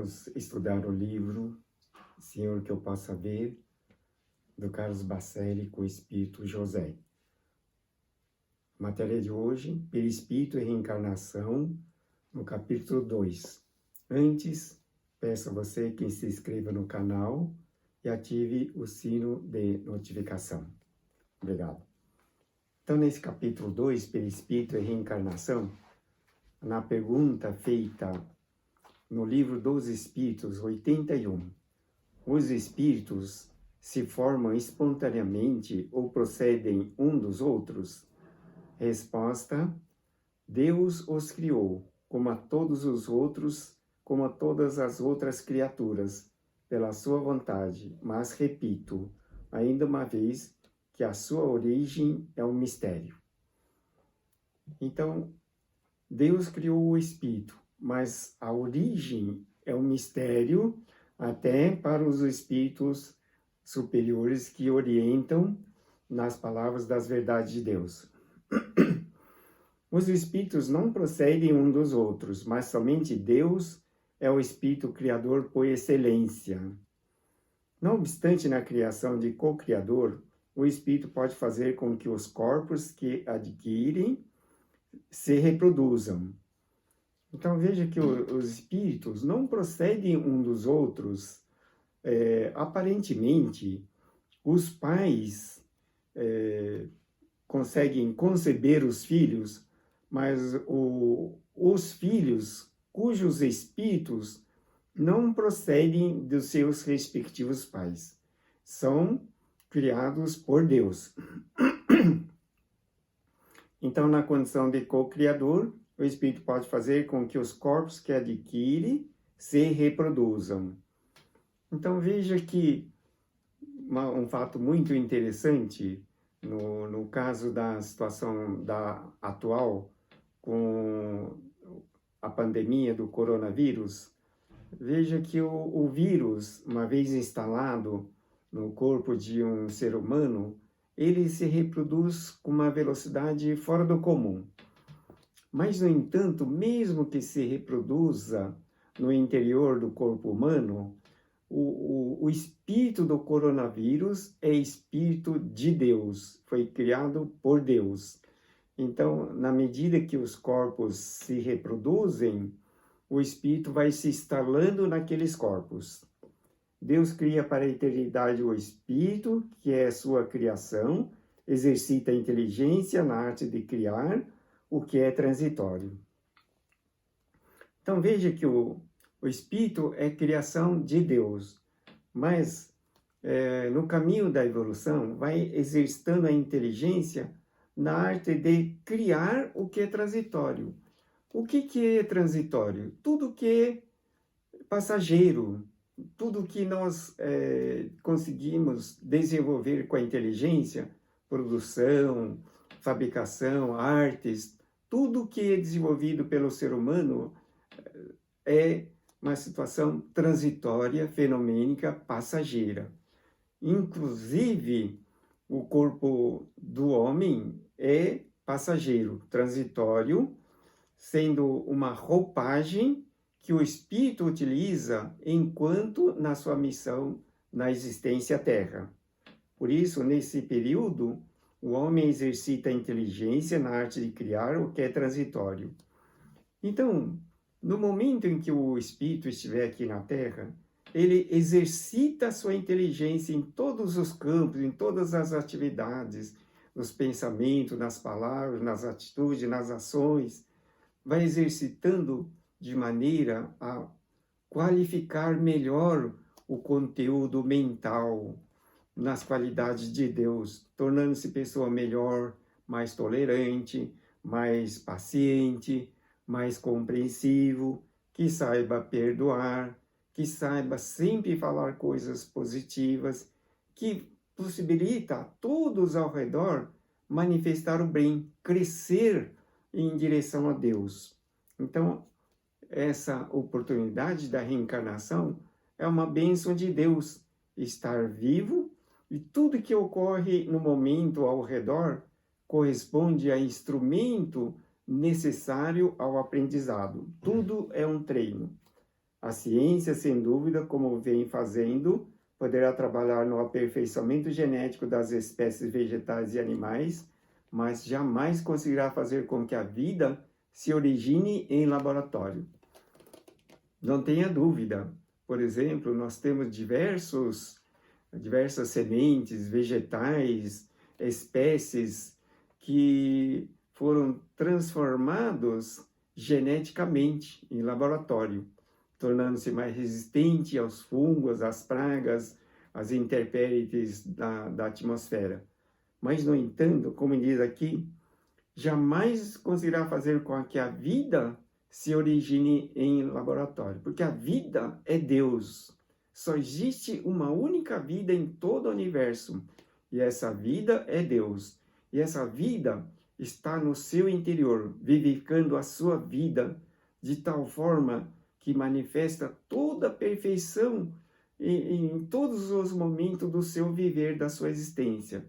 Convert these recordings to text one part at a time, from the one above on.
Vamos estudar o livro Senhor, que eu possa ver, do Carlos Bacelli com o Espírito José. Matéria de hoje, Perispírito e Reencarnação, no capítulo 2. Antes, peço a você que se inscreva no canal e ative o sino de notificação. Obrigado. Então, nesse capítulo 2, Perispírito e Reencarnação, na pergunta feita no livro dos Espíritos, 81, os espíritos se formam espontaneamente ou procedem um dos outros? Resposta: Deus os criou, como a todos os outros, como a todas as outras criaturas, pela sua vontade, mas repito, ainda uma vez, que a sua origem é um mistério. Então, Deus criou o espírito, mas a origem é um mistério até para os espíritos superiores que orientam nas palavras das verdades de Deus. Os espíritos não procedem um dos outros, mas somente Deus é o espírito criador por excelência. Não obstante, na criação de co-criador, o espírito pode fazer com que os corpos que adquirem se reproduzam. Então veja que os espíritos não procedem um dos outros. Aparentemente, os pais conseguem conceber os filhos, mas os filhos cujos espíritos não procedem dos seus respectivos pais, são criados por Deus. Então, na condição de co-criador, o espírito pode fazer com que os corpos que adquire se reproduzam. Então, veja que um fato muito interessante, no caso da situação atual, com a pandemia do coronavírus, veja que o vírus, uma vez instalado no corpo de um ser humano, ele se reproduz com uma velocidade fora do comum. Mas, no entanto, mesmo que se reproduza no interior do corpo humano, o espírito do coronavírus é espírito de Deus, foi criado por Deus. Então, na medida que os corpos se reproduzem, o espírito vai se instalando naqueles corpos. Deus cria para a eternidade o espírito, que é sua criação, exercita a inteligência na arte de criar o que é transitório. Então veja que o espírito é criação de Deus, mas no caminho da evolução vai exercitando a inteligência na arte de criar o que é transitório. O que é transitório? Tudo que é passageiro, tudo que nós conseguimos desenvolver com a inteligência, produção, fabricação, artes, tudo que é desenvolvido pelo ser humano é uma situação transitória, fenomênica, passageira. Inclusive, o corpo do homem é passageiro, transitório, sendo uma roupagem que o espírito utiliza enquanto na sua missão na existência terra. Por isso, nesse período, o homem exercita a inteligência na arte de criar o que é transitório. Então, no momento em que o espírito estiver aqui na Terra, ele exercita a sua inteligência em todos os campos, em todas as atividades, nos pensamentos, nas palavras, nas atitudes, nas ações, vai exercitando de maneira a qualificar melhor o conteúdo mental nas qualidades de Deus, tornando-se pessoa melhor, mais tolerante, mais paciente, mais compreensivo, que saiba perdoar, que saiba sempre falar coisas positivas, que possibilita a todos ao redor manifestar o bem, crescer em direção a Deus. Então, essa oportunidade da reencarnação é uma bênção de Deus, estar vivo, e tudo que ocorre no momento ao redor corresponde a instrumento necessário ao aprendizado. Tudo é um treino. A ciência, sem dúvida, como vem fazendo, poderá trabalhar no aperfeiçoamento genético das espécies vegetais e animais, mas jamais conseguirá fazer com que a vida se origine em laboratório. Não tenha dúvida. Por exemplo, nós temos diversas sementes, vegetais, espécies que foram transformados geneticamente em laboratório, tornando-se mais resistente aos fungos, às pragas, às intempéries da atmosfera. Mas, no entanto, como diz aqui, jamais conseguirá fazer com que a vida se origine em laboratório, porque a vida é Deus. Só existe uma única vida em todo o universo, e essa vida é Deus. E essa vida está no seu interior, vivificando a sua vida de tal forma que manifesta toda a perfeição em todos os momentos do seu viver, da sua existência.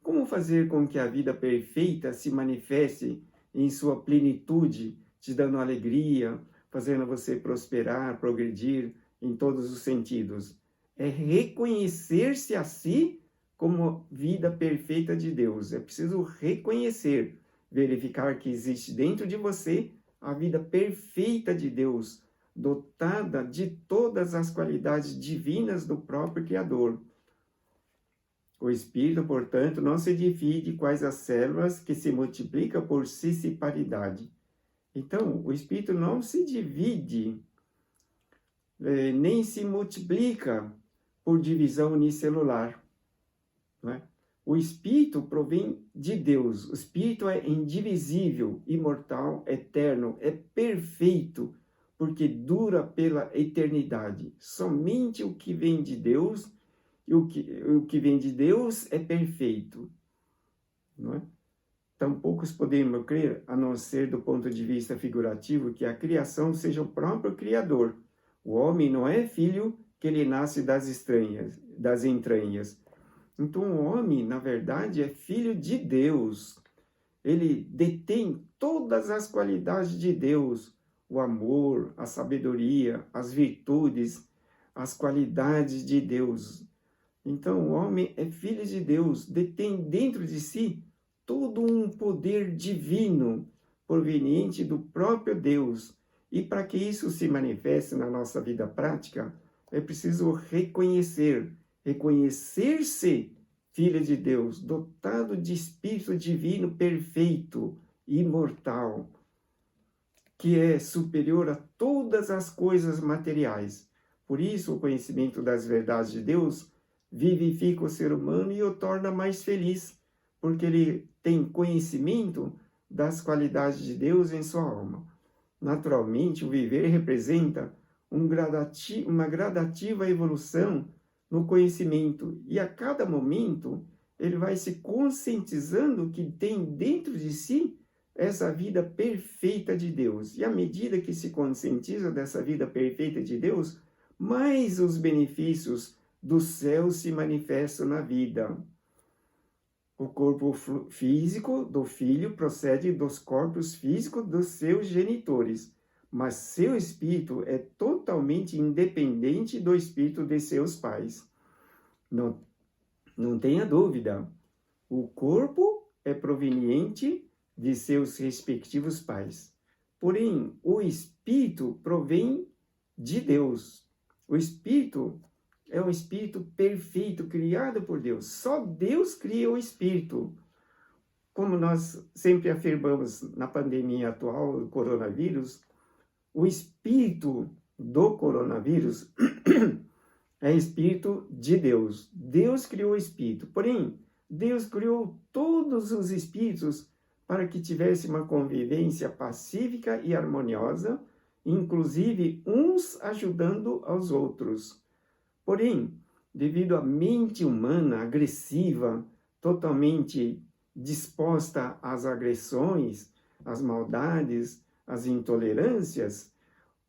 Como fazer com que a vida perfeita se manifeste em sua plenitude, te dando alegria, fazendo você prosperar, progredir em todos os sentidos? É reconhecer-se a si como vida perfeita de Deus. É preciso reconhecer, verificar que existe dentro de você a vida perfeita de Deus, dotada de todas as qualidades divinas do próprio Criador. O espírito, portanto, não se divide quais as células que se multiplicam por cisparidade. Então, o espírito não se divide, nem se multiplica por divisão unicelular. Não é? O espírito provém de Deus. O espírito é indivisível, imortal, eterno, é perfeito, porque dura pela eternidade. Somente o que vem de Deus, e o que vem de Deus é perfeito. Não é? Tão poucos podemos crer, a não ser do ponto de vista figurativo, que a criação seja o próprio Criador. O homem não é filho que ele nasce das entranhas. Então, o homem, na verdade, é filho de Deus. Ele detém todas as qualidades de Deus: o amor, a sabedoria, as virtudes, as qualidades de Deus. Então, o homem é filho de Deus, detém dentro de si todo um poder divino proveniente do próprio Deus. E para que isso se manifeste na nossa vida prática, é preciso reconhecer-se filho de Deus, dotado de Espírito Divino perfeito, imortal, que é superior a todas as coisas materiais. Por isso, o conhecimento das verdades de Deus vivifica o ser humano e o torna mais feliz, porque ele tem conhecimento das qualidades de Deus em sua alma. Naturalmente, o viver representa uma gradativa evolução no conhecimento, e a cada momento ele vai se conscientizando que tem dentro de si essa vida perfeita de Deus. E à medida que se conscientiza dessa vida perfeita de Deus, mais os benefícios do céu se manifestam na vida. O corpo físico do filho procede dos corpos físicos dos seus genitores, mas seu espírito é totalmente independente do espírito de seus pais. Não tenha dúvida, o corpo é proveniente de seus respectivos pais. Porém, o espírito provém de Deus. O espírito é um espírito perfeito, criado por Deus. Só Deus cria o espírito. Como nós sempre afirmamos na pandemia atual do coronavírus, o espírito do coronavírus é espírito de Deus. Deus criou o espírito. Porém, Deus criou todos os espíritos para que tivesse uma convivência pacífica e harmoniosa, inclusive uns ajudando aos outros. Porém, devido à mente humana agressiva, totalmente disposta às agressões, às maldades, às intolerâncias,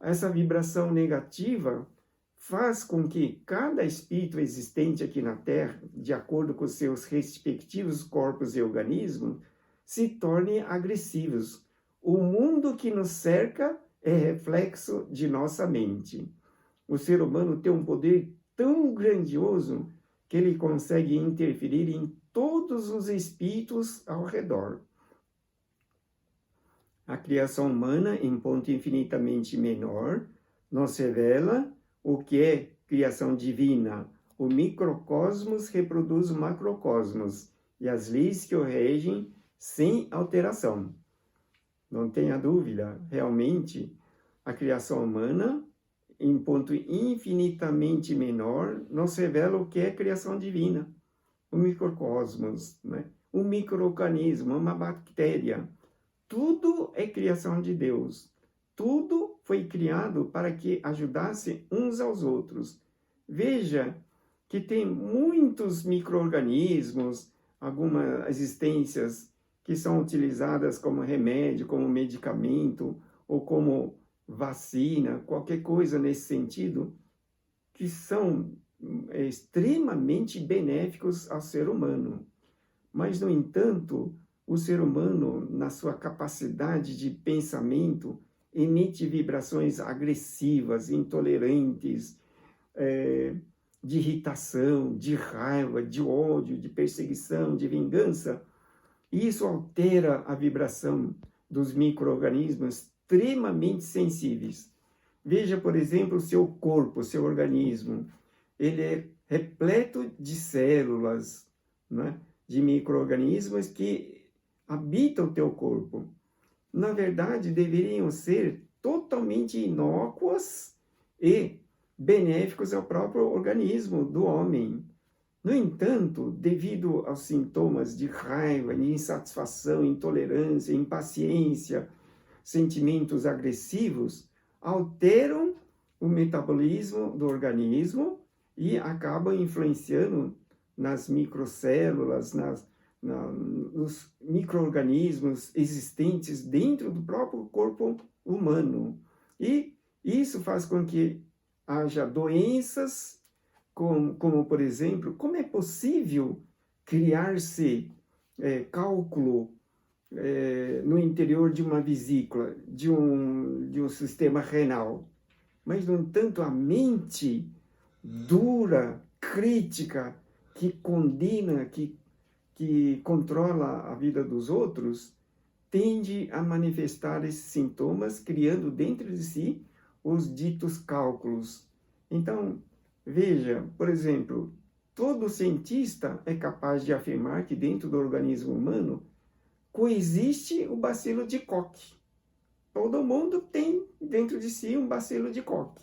essa vibração negativa faz com que cada espírito existente aqui na Terra, de acordo com seus respectivos corpos e organismos, se torne agressivos. O mundo que nos cerca é reflexo de nossa mente. o ser humano tem um poder tão grandioso que ele consegue interferir em todos os espíritos ao redor. A criação humana, em ponto infinitamente menor, nos revela o que é criação divina. O microcosmos reproduz o macrocosmos e as leis que o regem sem alteração. Não tenha dúvida, realmente, a criação humana, em ponto infinitamente menor, nos revela o que é criação divina. O microcosmos, né? Um micro-organismo, uma bactéria. Tudo é criação de Deus. Tudo foi criado para que ajudasse uns aos outros. Veja que tem muitos micro-organismos, algumas existências que são utilizadas como remédio, como medicamento, ou como vacina, qualquer coisa nesse sentido, que são extremamente benéficos ao ser humano. Mas, no entanto, o ser humano, na sua capacidade de pensamento, emite vibrações agressivas, intolerantes, de irritação, de raiva, de ódio, de perseguição, de vingança. Isso altera a vibração dos micro-organismos extremamente sensíveis. Veja, por exemplo, o seu corpo, o seu organismo. Ele é repleto de células, né? De micro-organismos que habitam o teu corpo. Na verdade, deveriam ser totalmente inócuos e benéficos ao próprio organismo do homem. No entanto, devido aos sintomas de raiva, de insatisfação, intolerância, impaciência, sentimentos agressivos, alteram o metabolismo do organismo e acabam influenciando nas microcélulas, nos micro-organismos existentes dentro do próprio corpo humano. E isso faz com que haja doenças, como por exemplo, como é possível criar-se cálculo no interior de uma vesícula, de um sistema renal? Mas, no entanto, a mente dura, crítica, que condena, que controla a vida dos outros, tende a manifestar esses sintomas, criando dentro de si os ditos cálculos. Então, veja, por exemplo, todo cientista é capaz de afirmar que dentro do organismo humano coexiste o bacilo de Koch. Todo mundo tem dentro de si um bacilo de Koch.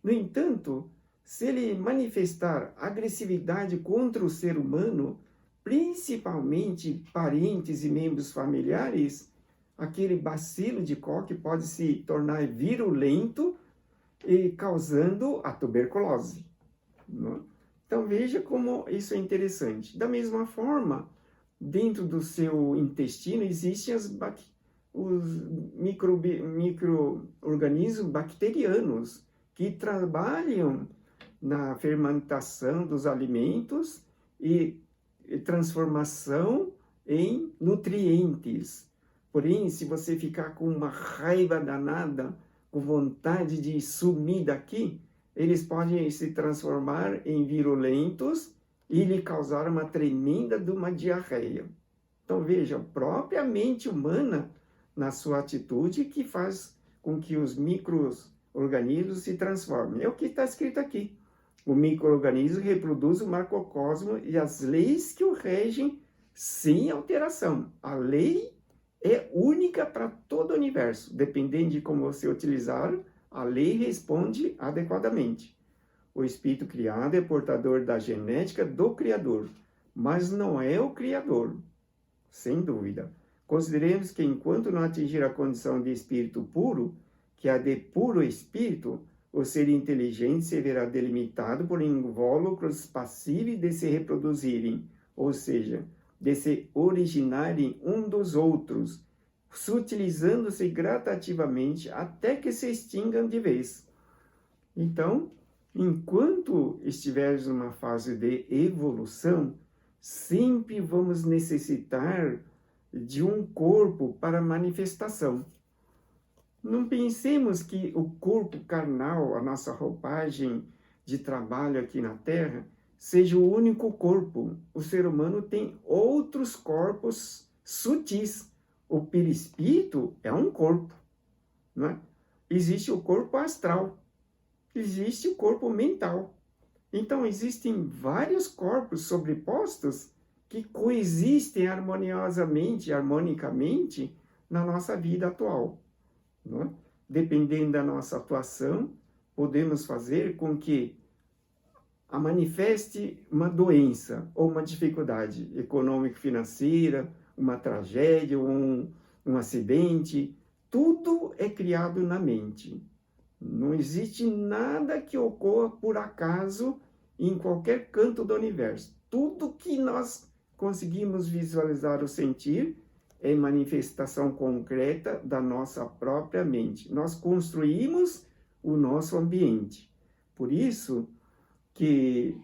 No entanto, se ele manifestar agressividade contra o ser humano, principalmente parentes e membros familiares, aquele bacilo de Koch pode se tornar virulento e causando a tuberculose. Não? Então veja como isso é interessante. Da mesma forma, dentro do seu intestino existem os micro-organismos bacterianos que trabalham na fermentação dos alimentos e transformação em nutrientes. Porém, se você ficar com uma raiva danada, com vontade de sumir daqui, eles podem se transformar em virulentos e lhe causar uma tremenda de uma diarreia. Então, veja, a própria mente humana, na sua atitude, que faz com que os micro-organismos se transformem. É o que está escrito aqui. O micro-organismo reproduz o macrocosmo e as leis que o regem sem alteração. A lei é única para todo o universo. Dependendo de como você utilizar, a lei responde adequadamente. O espírito criado é portador da genética do Criador, mas não é o Criador, sem dúvida. Consideremos que enquanto não atingir a condição de espírito puro, que é a de puro espírito, o ser inteligente se verá delimitado por invólucros passíveis de se reproduzirem, ou seja, de se originarem um dos outros, sutilizando-se gradativamente até que se extingam de vez. Então, enquanto estiveres numa fase de evolução, sempre vamos necessitar de um corpo para manifestação. Não pensemos que o corpo carnal, a nossa roupagem de trabalho aqui na Terra, seja o único corpo. O ser humano tem outros corpos sutis. O perispírito é um corpo, não é? Existe o corpo astral, existe o corpo mental. Então, existem vários corpos sobrepostos que coexistem harmoniosamente, harmonicamente na nossa vida atual. Não é? Dependendo da nossa atuação, podemos fazer com que a manifeste uma doença ou uma dificuldade econômico-financeira, uma tragédia, um acidente. Tudo é criado na mente. Não existe nada que ocorra por acaso em qualquer canto do universo. Tudo que nós conseguimos visualizar ou sentir é manifestação concreta da nossa própria mente. Nós construímos o nosso ambiente. Por isso que,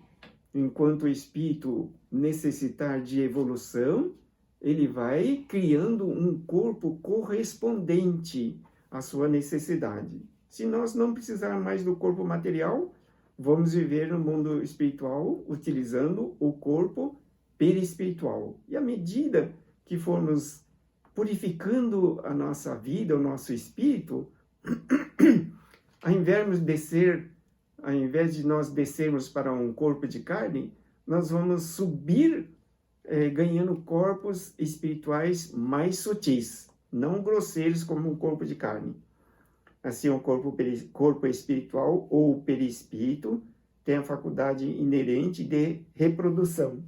enquanto o espírito necessitar de evolução, ele vai criando um corpo correspondente à sua necessidade. Se nós não precisarmos mais do corpo material, vamos viver no mundo espiritual utilizando o corpo perispiritual. E à medida que formos purificando a nossa vida, o nosso espírito, ao invés de nós descermos para um corpo de carne, nós vamos subir ganhando corpos espirituais mais sutis, não grosseiros como um corpo de carne. Assim, o corpo espiritual ou perispírito tem a faculdade inerente de reprodução,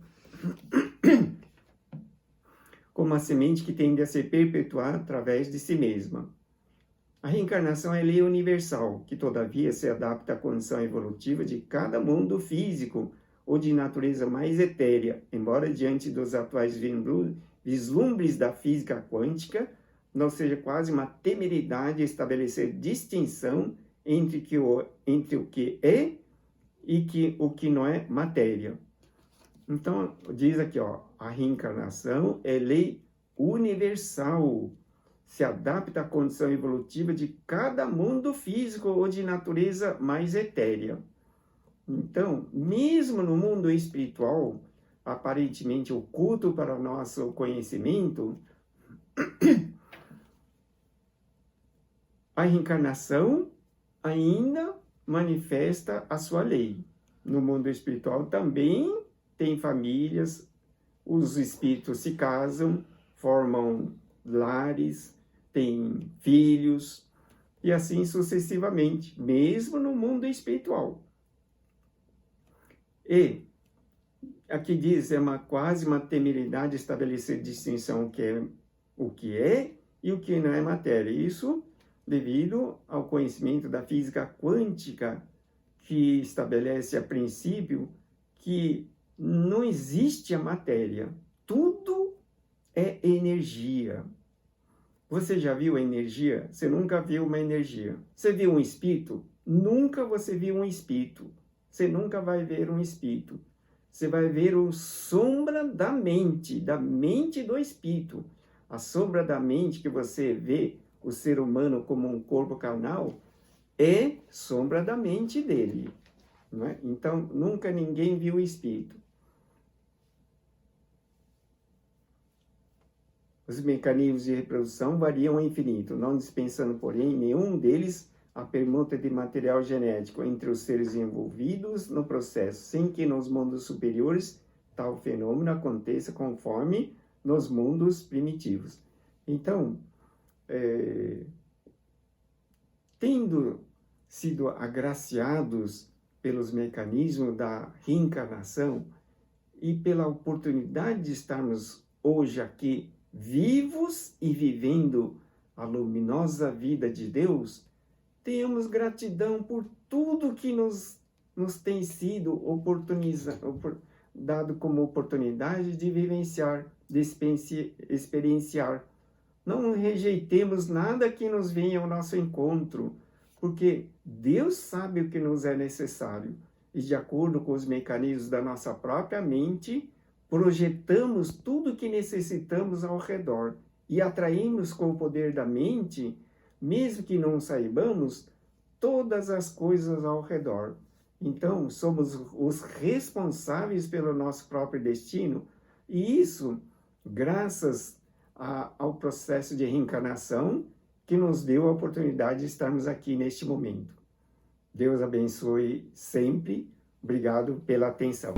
como a semente que tende a se perpetuar através de si mesma. A reencarnação é lei universal, que todavia se adapta à condição evolutiva de cada mundo físico ou de natureza mais etérea, embora diante dos atuais vislumbres da física quântica, não seja quase uma temeridade estabelecer distinção entre o que é e o que não é matéria. Então, diz aqui, a reencarnação é lei universal, se adapta à condição evolutiva de cada mundo físico ou de natureza mais etérea. Então, mesmo no mundo espiritual, aparentemente oculto para o nosso conhecimento, a reencarnação ainda manifesta a sua lei. No mundo espiritual também tem famílias, os espíritos se casam, formam lares, têm filhos, e assim sucessivamente, mesmo no mundo espiritual. E aqui diz, quase uma temeridade estabelecer distinção o que é e o que não é matéria. Isso devido ao conhecimento da física quântica, que estabelece a princípio que não existe a matéria. Tudo é energia. Você já viu a energia? Você nunca viu uma energia. Você viu um espírito? Nunca você viu um espírito. Você nunca vai ver um espírito. Você vai ver a sombra da mente do espírito. A sombra da mente que você vê o ser humano como um corpo carnal é sombra da mente dele. Não é? Então, nunca ninguém viu o espírito. Os mecanismos de reprodução variam ao infinito, não dispensando, porém, nenhum deles a permuta de material genético entre os seres envolvidos no processo, sem que nos mundos superiores tal fenômeno aconteça conforme nos mundos primitivos. Então, tendo sido agraciados pelos mecanismos da reencarnação e pela oportunidade de estarmos hoje aqui vivos e vivendo a luminosa vida de Deus, tenhamos gratidão por tudo que nos tem sido dado como oportunidade de vivenciar, de experienciar. Não rejeitemos nada que nos venha ao nosso encontro, porque Deus sabe o que nos é necessário. E de acordo com os mecanismos da nossa própria mente, projetamos tudo o que necessitamos ao redor e atraímos com o poder da mente mesmo que não saibamos todas as coisas ao redor. Então, somos os responsáveis pelo nosso próprio destino, e isso graças ao processo de reencarnação que nos deu a oportunidade de estarmos aqui neste momento. Deus abençoe sempre. Obrigado pela atenção.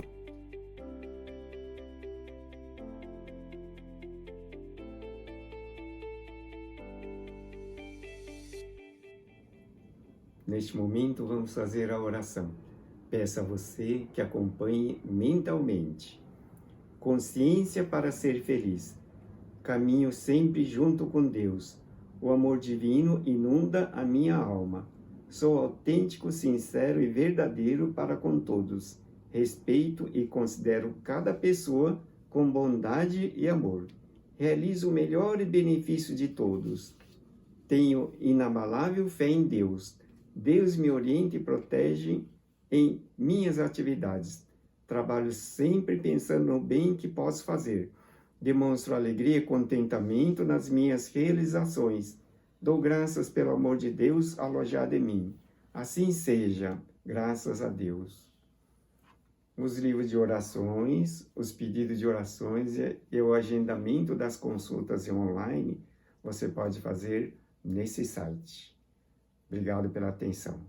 Neste momento, vamos fazer a oração. Peço a você que acompanhe mentalmente. Consciência para ser feliz. Caminho sempre junto com Deus. O amor divino inunda a minha alma. Sou autêntico, sincero e verdadeiro para com todos. Respeito e considero cada pessoa com bondade e amor. Realizo o melhor benefício de todos. Tenho inabalável fé em Deus. Deus me orienta e protege em minhas atividades. Trabalho sempre pensando no bem que posso fazer. Demonstro alegria e contentamento nas minhas realizações. Dou graças pelo amor de Deus alojado em mim. Assim seja, graças a Deus. Os livros de orações, os pedidos de orações e o agendamento das consultas online, você pode fazer nesse site. Obrigado pela atenção.